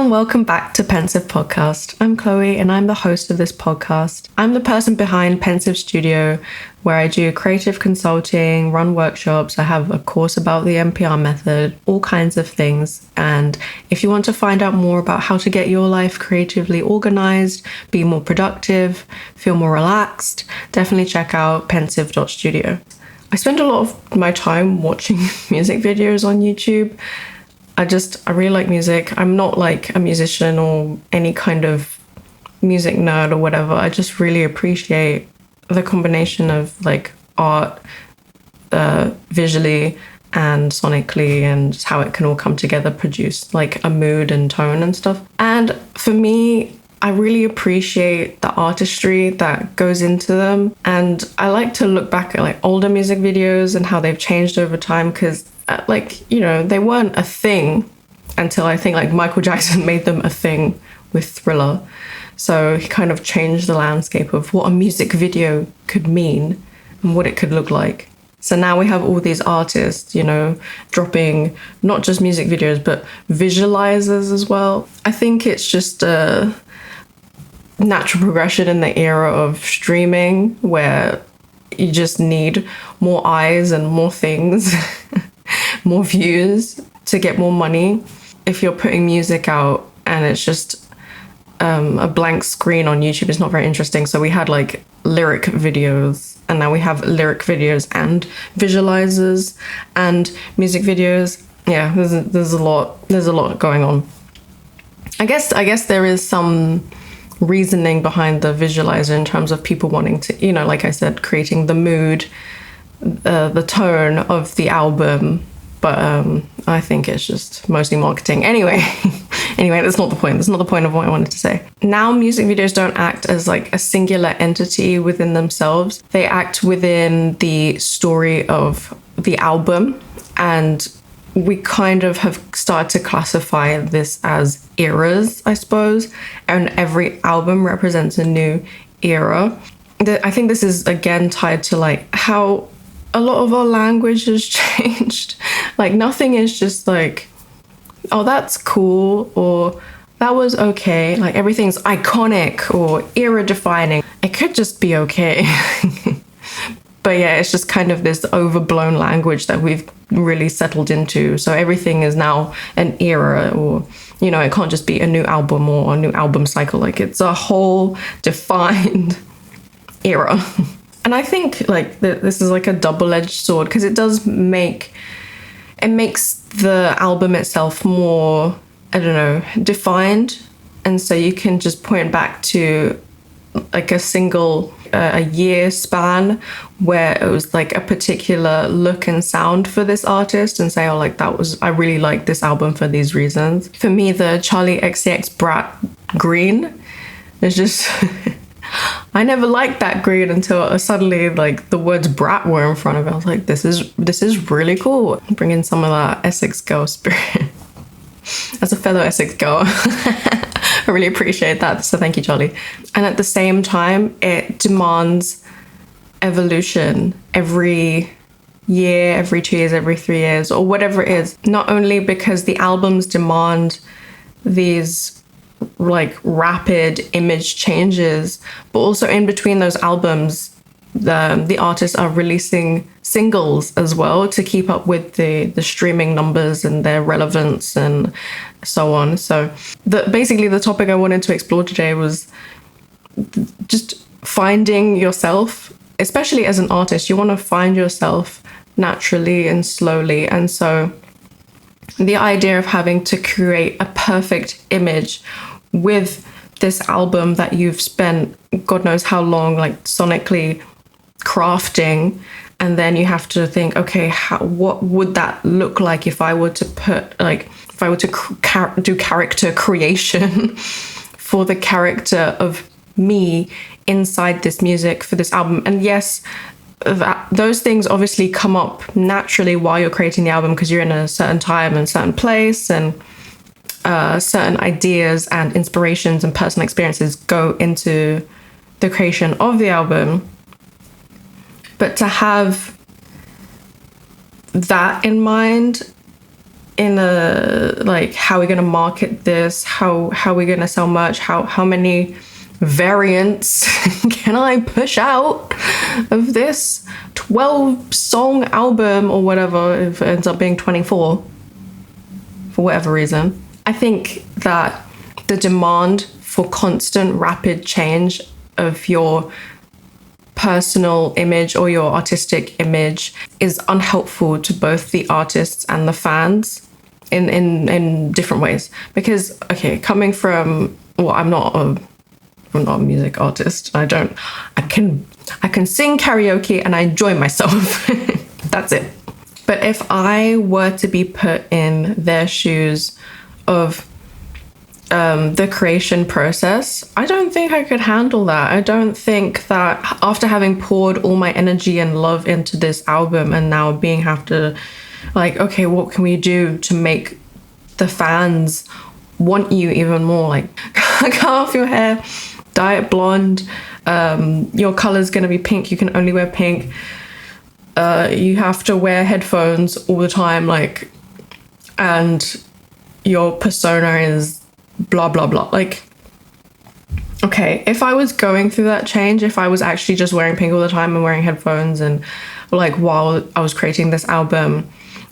and welcome back to Pensive Podcast. I'm Chloe and I'm the host of this podcast. I'm the person behind Pensive Studio, where I do creative consulting, run workshops. I have a course about the NPR method, all kinds of things. And if you want to find out more about how to get your life creatively organized, be more productive, feel more relaxed, definitely check out pensive.studio. I spend a lot of my time watching music videos on YouTube. I really like music. I'm not like a musician or any kind of music nerd or whatever. I just really appreciate the combination of like art, visually and sonically, and just how it can all come together, produce like a mood and tone and stuff. And for me, I really appreciate the artistry that goes into them. And I like to look back at like older music videos and how they've changed over time, because they weren't a thing until I think like Michael Jackson made them a thing with Thriller. So he kind of changed the landscape of what a music video could mean and what it could look like. So now we have all these artists, dropping not just music videos, but visualizers as well. I think it's just a natural progression in the era of streaming, where you just need more eyes and more things, more views to get more money. If you're putting music out and it's just a blank screen on YouTube, it's not very interesting. So we had like lyric videos, and now we have lyric videos and visualizers and music videos. Yeah, there's a lot going on. I guess there is some reasoning behind the visualizer in terms of people wanting to, like I said, creating the mood, the tone of the album. But I think it's just mostly marketing. Anyway, that's not the point. That's not the point of what I wanted to say. Now music videos don't act as like a singular entity within themselves. They act within the story of the album. And we kind of have started to classify this as eras, I suppose. And every album represents a new era. I think this is again tied to like how a lot of our language has changed. Like nothing is just like, oh, that's cool, or that was okay. Like everything's iconic or era defining. It could just be okay. But yeah, it's just kind of this overblown language that we've really settled into. So everything is now an era, or, it can't just be a new album or a new album cycle. Like it's a whole defined era. And I think like this is like a double-edged sword, because it makes the album itself more, defined. And so you can just point back to like a single a year span where it was like a particular look and sound for this artist, and say, I really like this album for these reasons. For me, the Charlie XCX Brat green is just I never liked that green until suddenly like the words brat were in front of it. I was like, this is really cool. Bring in some of that Essex girl spirit. As a fellow Essex girl, I really appreciate that. So thank you, Charlie. And at the same time, it demands evolution every year, every 2 years, every 3 years, or whatever it is. Not only because the albums demand these like rapid image changes, but also in between those albums, the artists are releasing singles as well to keep up with the streaming numbers and their relevance and so on. So basically the topic I wanted to explore today was just finding yourself, especially as an artist. You want to find yourself naturally and slowly. And so the idea of having to create a perfect image with this album that you've spent God knows how long, like sonically crafting, and then you have to think, okay, what would that look like if I were to do character creation for the character of me inside this music for this album. And yes, those things obviously come up naturally while you're creating the album, because you're in a certain time and certain place, and certain ideas and inspirations and personal experiences go into the creation of the album. But to have that in mind in a like, how are we going to market this? How are we going to sell merch? How many variants can I push out of this 12 song album or whatever, if it ends up being 24 for whatever reason. I think that the demand for constant rapid change of your personal image or your artistic image is unhelpful to both the artists and the fans in different ways. Because, okay, coming from, well, I'm not a music artist. I can sing karaoke and I enjoy myself. That's it. But if I were to be put in their shoes of the creation process, I don't think I could handle that. I don't think that after having poured all my energy and love into this album and now have to like, okay, what can we do to make the fans want you even more? Like, cut off your hair, dye it blonde, your color's gonna be pink, you can only wear pink, you have to wear headphones all the time, like, and your persona is blah blah blah. Like, okay, if I was going through that change, if I was actually just wearing pink all the time and wearing headphones, and like while I was creating this album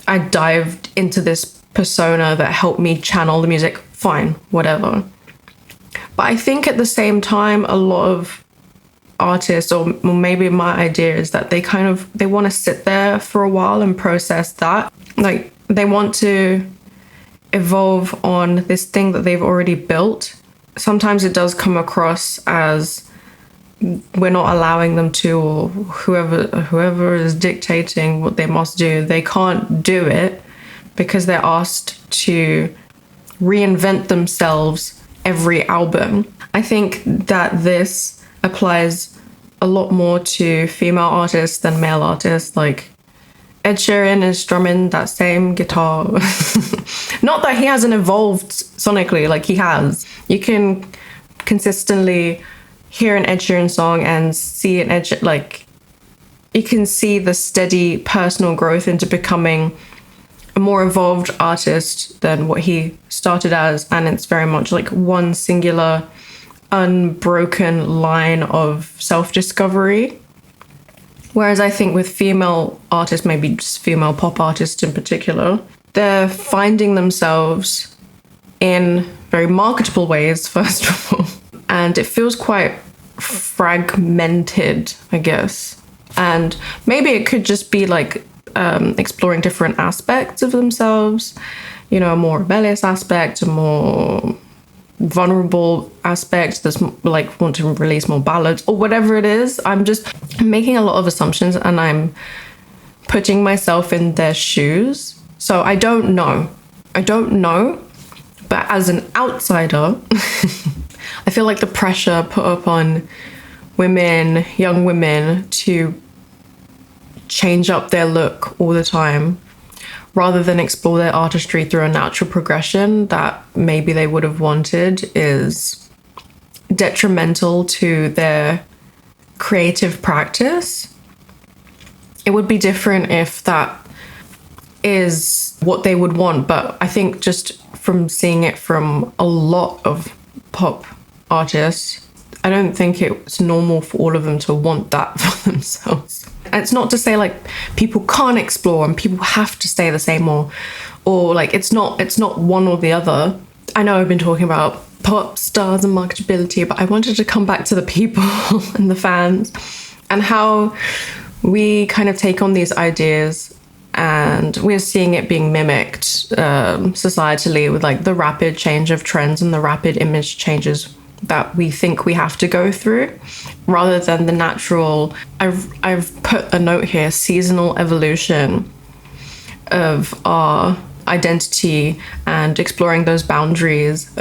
I dived into this persona that helped me channel the music, fine, whatever. But I think at the same time, a lot of artists, or maybe my idea is that they want to sit there for a while and process that. Like, they want to evolve on this thing that they've already built. Sometimes it does come across as we're not allowing them to, or whoever is dictating what they must do, they can't do it because they're asked to reinvent themselves every album. I think that this applies a lot more to female artists than male artists. Like, Ed Sheeran is strumming that same guitar. Not that he hasn't evolved sonically, like he has. You can consistently hear an Ed Sheeran song and see an you can see the steady personal growth into becoming a more evolved artist than what he started as, and it's very much like one singular unbroken line of self-discovery. Whereas I think with female artists, maybe just female pop artists in particular, they're finding themselves in very marketable ways, first of all, and it feels quite fragmented, I guess. And maybe it could just be like exploring different aspects of themselves, you know, a more rebellious aspect, a more vulnerable aspect that's like want to release more ballads or whatever it is. I'm just making a lot of assumptions and I'm putting myself in their shoes. So I don't know, but as an outsider, I feel like the pressure put up on women, young women, to change up their look all the time rather than explore their artistry through a natural progression that maybe they would have wanted is detrimental to their creative practice. It would be different if that is what they would want, but I think just from seeing it from a lot of pop artists, I don't think it's normal for all of them to want that for themselves. And it's not to say like people can't explore and people have to stay the same, or like it's not one or the other. I know I've been talking about pop stars and marketability, but I wanted to come back to the people and the fans and how we kind of take on these ideas and we're seeing it being mimicked societally with like the rapid change of trends and the rapid image changes that we think we have to go through, rather than the natural, I've put a note here, seasonal evolution of our identity and exploring those boundaries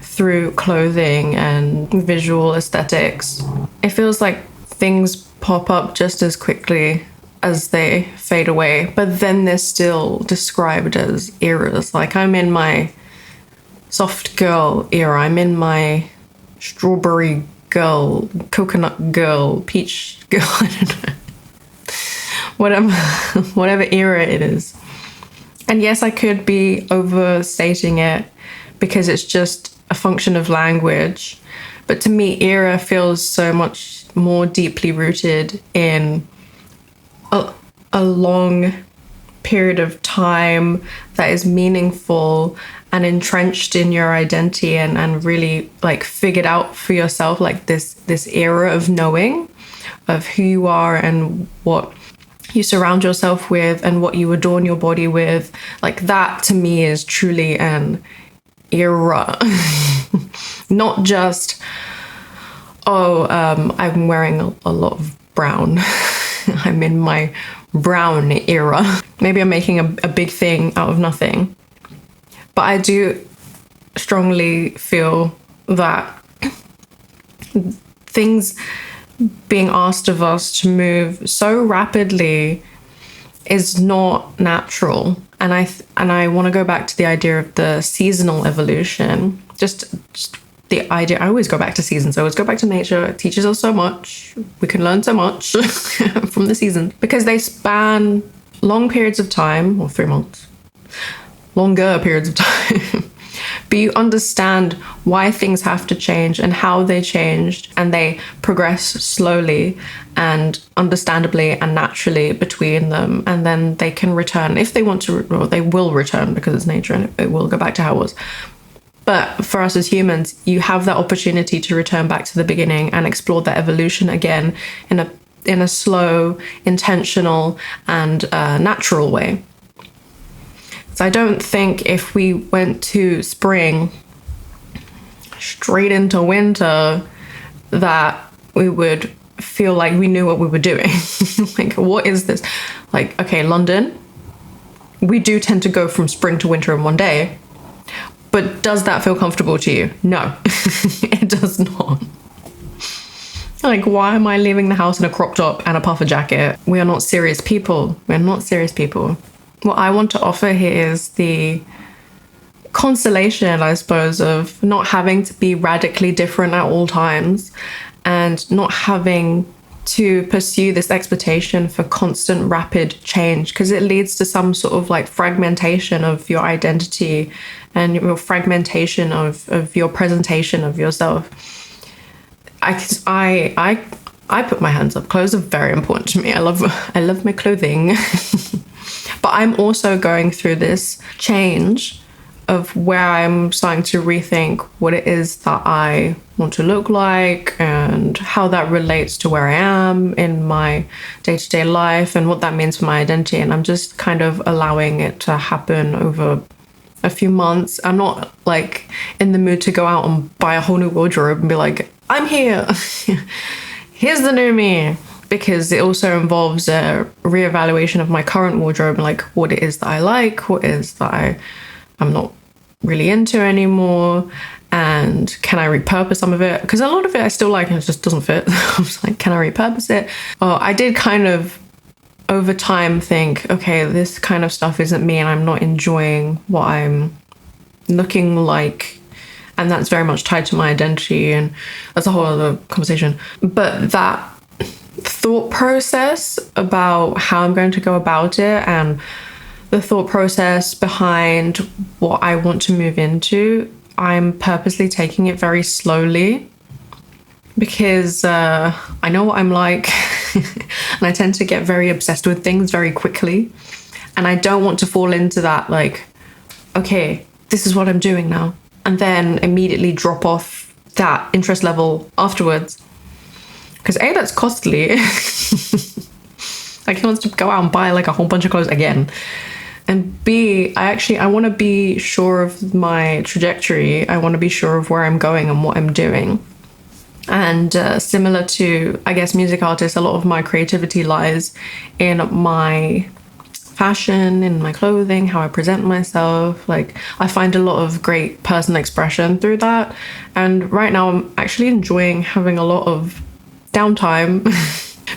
through clothing and visual aesthetics. It feels like things pop up just as quickly as they fade away, but then they're still described as eras. Like, I'm in my soft girl era, I'm in my strawberry girl, coconut girl, peach girl, I don't know. Whatever era it is. And yes, I could be overstating it because it's just a function of language. But to me, era feels so much more deeply rooted in a long period of time that is meaningful and entrenched in your identity, and really like figured out for yourself, like this era of knowing of who you are and what you surround yourself with and what you adorn your body with. Like that to me is truly an era. Not just, I'm wearing a lot of brown. I'm in my brown era. Maybe I'm making a big thing out of nothing. But I do strongly feel that things being asked of us to move so rapidly is not natural. And I want to go back to the idea of the seasonal evolution. Just the idea, I always go back to seasons. I always go back to nature. It teaches us so much. We can learn so much from the seasons because they span long periods of time, or 3 months, longer periods of time. But you understand why things have to change and how they changed, and they progress slowly and understandably and naturally between them. And then they can return if they want to, or they will return because it's nature and it will go back to how it was. But for us as humans, you have that opportunity to return back to the beginning and explore that evolution again in a slow, intentional, and natural way. So I don't think if we went to spring straight into winter that we would feel like we knew what we were doing. Like, what is this? Like, okay, London, we do tend to go from spring to winter in one day. But does that feel comfortable to you? No, it does not. Like, why am I leaving the house in a crop top and a puffer jacket? We are not serious people. We're not serious people. What I want to offer here is the consolation, I suppose, of not having to be radically different at all times and not having to pursue this expectation for constant rapid change, because it leads to some sort of like fragmentation of your identity and your fragmentation of your presentation of yourself. I put my hands up. Clothes are very important to me. I love my clothing. But I'm also going through this change of where I'm starting to rethink what it is that I want to look like and how that relates to where I am in my day-to-day life and what that means for my identity. And I'm just kind of allowing it to happen over a few months. I'm not like in the mood to go out and buy a whole new wardrobe and be like, I'm here. Here's the new me. Because it also involves a reevaluation of my current wardrobe and like what it is that I like, what it is that I'm not really into anymore, and can I repurpose some of it? Because a lot of it I still like and it just doesn't fit. I was like, can I repurpose it? Well, I did kind of over time think, okay, this kind of stuff isn't me and I'm not enjoying what I'm looking like. And that's very much tied to my identity, and that's a whole other conversation. But that thought process about how I'm going to go about it and the thought process behind what I want to move into, I'm purposely taking it very slowly because I know what I'm like and I tend to get very obsessed with things very quickly, and I don't want to fall into that like, okay, this is what I'm doing now, and then immediately drop off that interest level afterwards. Because A, that's costly. Like, he wants to go out and buy like a whole bunch of clothes again. And B, I want to be sure of my trajectory. I want to be sure of where I'm going and what I'm doing. And similar to, I guess, music artists, a lot of my creativity lies in my fashion, in my clothing, how I present myself. Like, I find a lot of great personal expression through that. And right now I'm actually enjoying having a lot of downtime,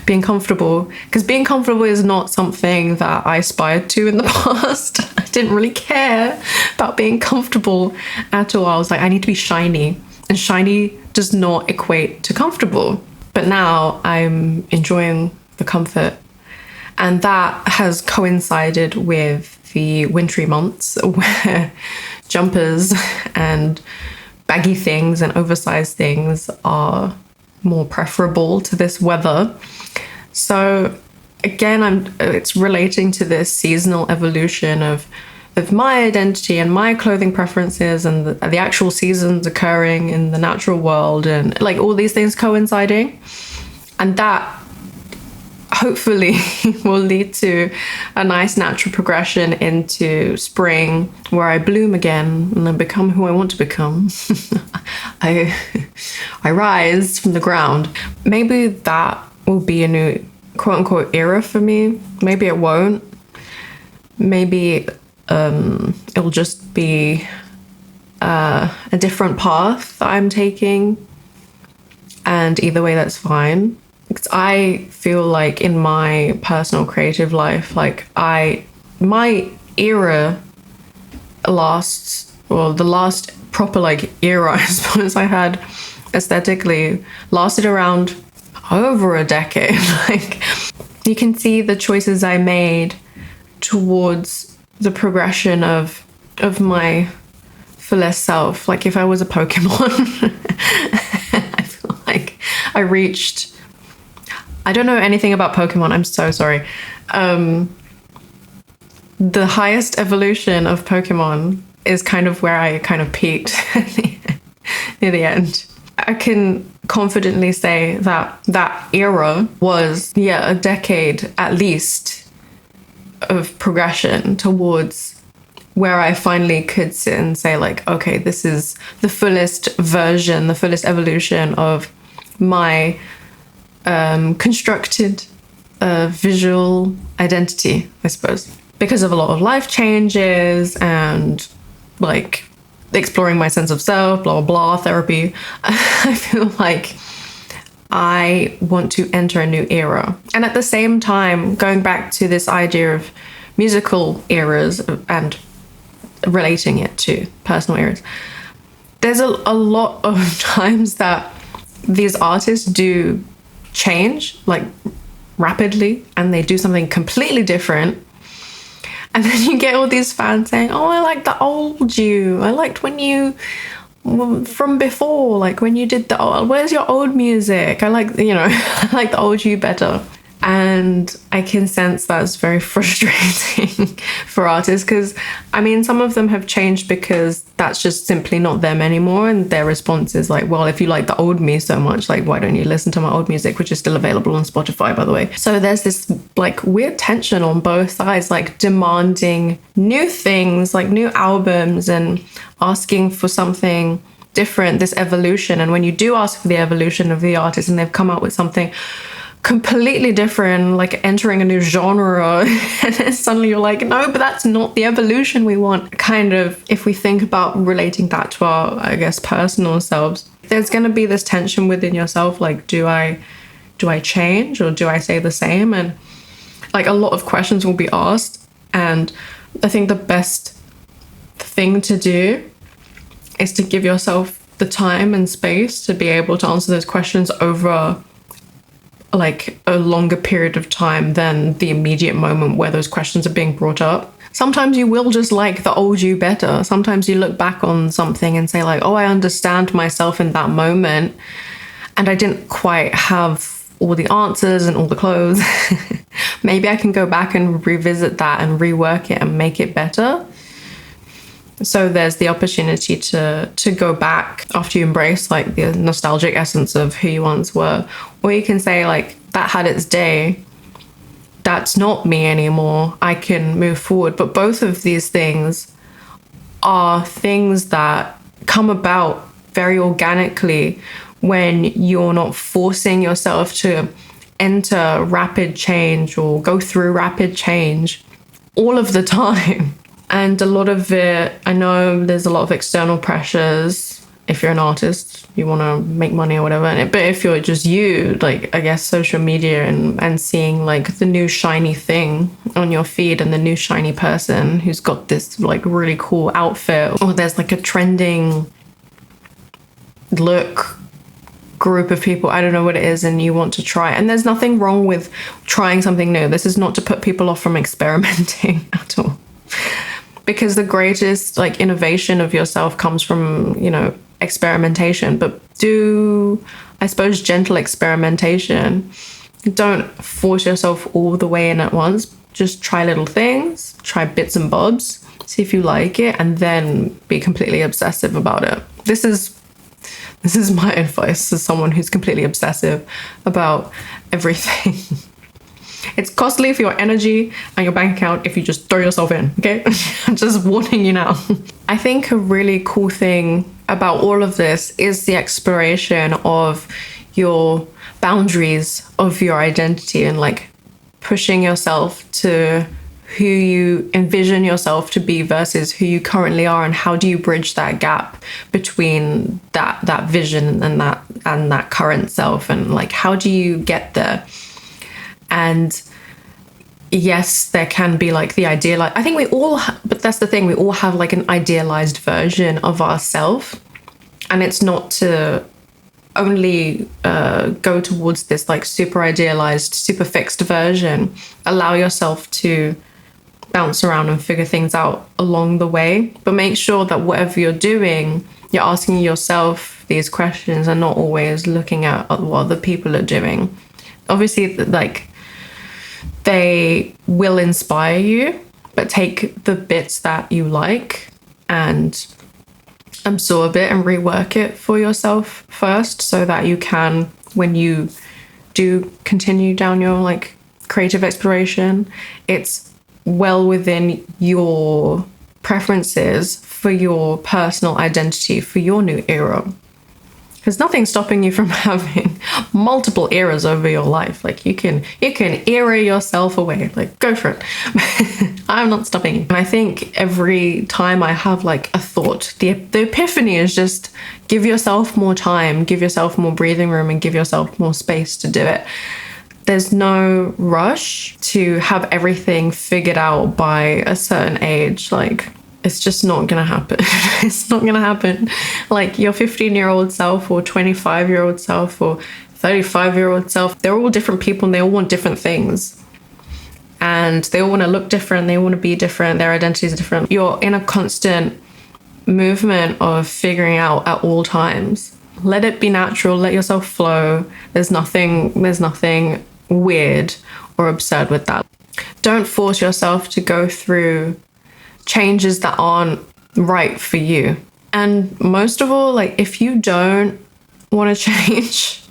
being comfortable, because being comfortable is not something that I aspired to in the past. I didn't really care about being comfortable at all. I was like, I need to be shiny, and shiny does not equate to comfortable. But now I'm enjoying the comfort, and that has coincided with the wintry months where jumpers and baggy things and oversized things are more preferable to this weather. So again, it's relating to this seasonal evolution of my identity and my clothing preferences and the actual seasons occurring in the natural world, and like all these things coinciding. And that hopefully will lead to a nice natural progression into spring, where I bloom again and I become who I want to become. I rise from the ground. Maybe that will be a new quote unquote era for me. Maybe it won't. Maybe it'll just be a different path that I'm taking. And either way, that's fine. Because I feel like in my personal creative life, like my era lasts, well, the last proper like era I suppose I had aesthetically lasted around over a decade. Like, you can see the choices I made towards the progression of my fullest self. Like, if I was a Pokemon, I feel like I reached, I don't know anything about Pokemon, I'm so sorry. The highest evolution of Pokemon is kind of where I kind of peaked near the end. I can confidently say that that era was, a decade at least of progression towards where I finally could sit and say like, okay, this is the fullest version, the fullest evolution of my constructed visual identity, I suppose. Because of a lot of life changes and like exploring my sense of self, blah, blah, blah, therapy, I feel like I want to enter a new era. And at the same time, going back to this idea of musical eras and relating it to personal eras, there's a lot of times that these artists do change like rapidly and they do something completely different. And then you get all these fans saying, oh, I like the old you. I liked when you, from before, like when you did where's your old music? I like, I like the old you better. And I can sense that's very frustrating for artists because, I mean, some of them have changed because that's just simply not them anymore. And their response is like, well, if you like the old me so much, like, why don't you listen to my old music, which is still available on Spotify, by the way. So there's this like weird tension on both sides, like demanding new things, like new albums and asking for something different, this evolution. And when you do ask for the evolution of the artist and they've come out with something completely different, like entering a new genre, and then suddenly you're like, no, but that's not the evolution we want. Kind of, if we think about relating that to our, I guess, personal selves, there's going to be this tension within yourself, like, do I change or do I stay the same? And like a lot of questions will be asked, and I think the best thing to do is to give yourself the time and space to be able to answer those questions over like a longer period of time than the immediate moment where those questions are being brought up. Sometimes you will just like the old you better. Sometimes you look back on something and say like, oh, I understand myself in that moment and I didn't quite have all the answers and all the clothes. Maybe I can go back and revisit that and rework it and make it better. So there's the opportunity to go back after you embrace like the nostalgic essence of who you once were. Or you can say like, that had its day. That's not me anymore. I can move forward. But both of these things are things that come about very organically when you're not forcing yourself to enter rapid change or go through rapid change all of the time. And a lot of it, I know there's a lot of external pressures. If you're an artist, you want to make money or whatever. But if you're just you, like, I guess social media and seeing like the new shiny thing on your feed and the new shiny person who's got this like really cool outfit, or there's like a trending look group of people, I don't know what it is, and you want to try. And there's nothing wrong with trying something new. This is not to put people off from experimenting at all. because the greatest like innovation of yourself comes from, experimentation. But do, I suppose, gentle experimentation. Don't force yourself all the way in at once. Just try little things, try bits and bobs, see if you like it, and then be completely obsessive about it. This is my advice as someone who's completely obsessive about everything. It's costly for your energy and your bank account if you just throw yourself in, okay? I'm just warning you now. I think a really cool thing about all of this is the exploration of your boundaries of your identity and like pushing yourself to who you envision yourself to be versus who you currently are, and how do you bridge that gap between that vision and that current self, and like how do you get there? And yes, there can be like the ideal. I think we all, but that's the thing, we all have like an idealized version of ourselves, and it's not to only go towards this like super idealized, super fixed version. Allow yourself to bounce around and figure things out along the way, but make sure that whatever you're doing, you're asking yourself these questions and not always looking at what other people are doing. Obviously, like, they will inspire you, but take the bits that you like and absorb it and rework it for yourself first, so that you can, when you do continue down your like creative exploration, it's well within your preferences for your personal identity for your new era. There's nothing stopping you from having multiple eras over your life. Like you can era yourself away. Like go for it. I'm not stopping you. And I think every time I have like a thought, the epiphany is just give yourself more time, give yourself more breathing room, and give yourself more space to do it. There's no rush to have everything figured out by a certain age. Like, it's just not going to happen. It's not going to happen. Like your 15-year-old self or 25-year-old self or 35-year-old self, they're all different people and they all want different things. And they all want to look different. They want to be different. Their identities are different. You're in a constant movement of figuring out at all times. Let it be natural. Let yourself flow. There's nothing weird or absurd with that. Don't force yourself to go through changes that aren't right for you. And most of all, like, if you don't want to change,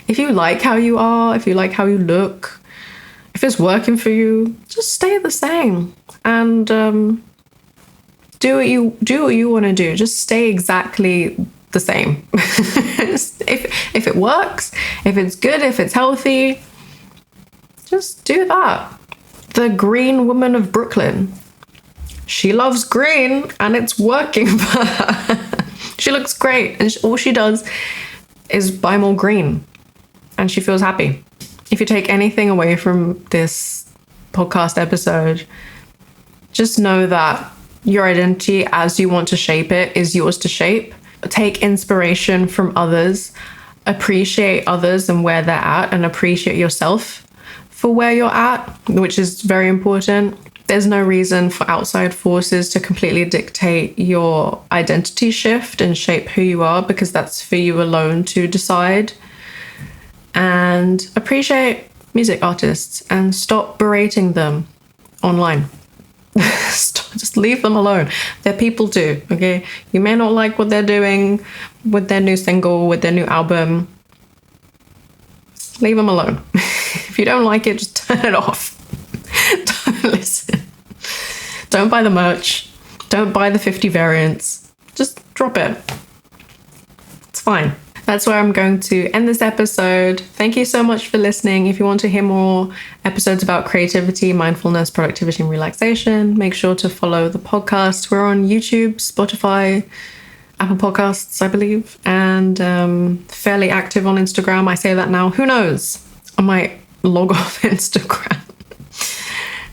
if you like how you are, if you like how you look, if it's working for you, just stay the same and do what you want to do. Just stay exactly the same. If it works, if it's good, if it's healthy, just do that. The green woman of Brooklyn. She loves green and it's working for her. She looks great and all she does is buy more green and she feels happy. If you take anything away from this podcast episode, just know that your identity as you want to shape it is yours to shape. Take inspiration from others, appreciate others and where they're at, and appreciate yourself for where you're at, which is very important. There's no reason for outside forces to completely dictate your identity shift and shape who you are, because that's for you alone to decide. And appreciate music artists and stop berating them online. Just leave them alone. They're people too, okay? You may not like what they're doing with their new single, with their new album. Leave them alone. If you don't like it, just turn it off. Don't listen. Don't buy the merch. Don't buy the 50 variants. Just drop it. It's fine. That's where I'm going to end this episode. Thank you so much for listening. If you want to hear more episodes about creativity, mindfulness, productivity, and relaxation, make sure to follow the podcast. We're on YouTube, Spotify, Apple Podcasts, I believe, and fairly active on Instagram. I say that now. Who knows? I might log off Instagram.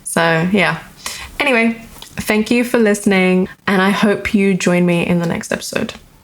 So, yeah. Anyway, thank you for listening, and I hope you join me in the next episode.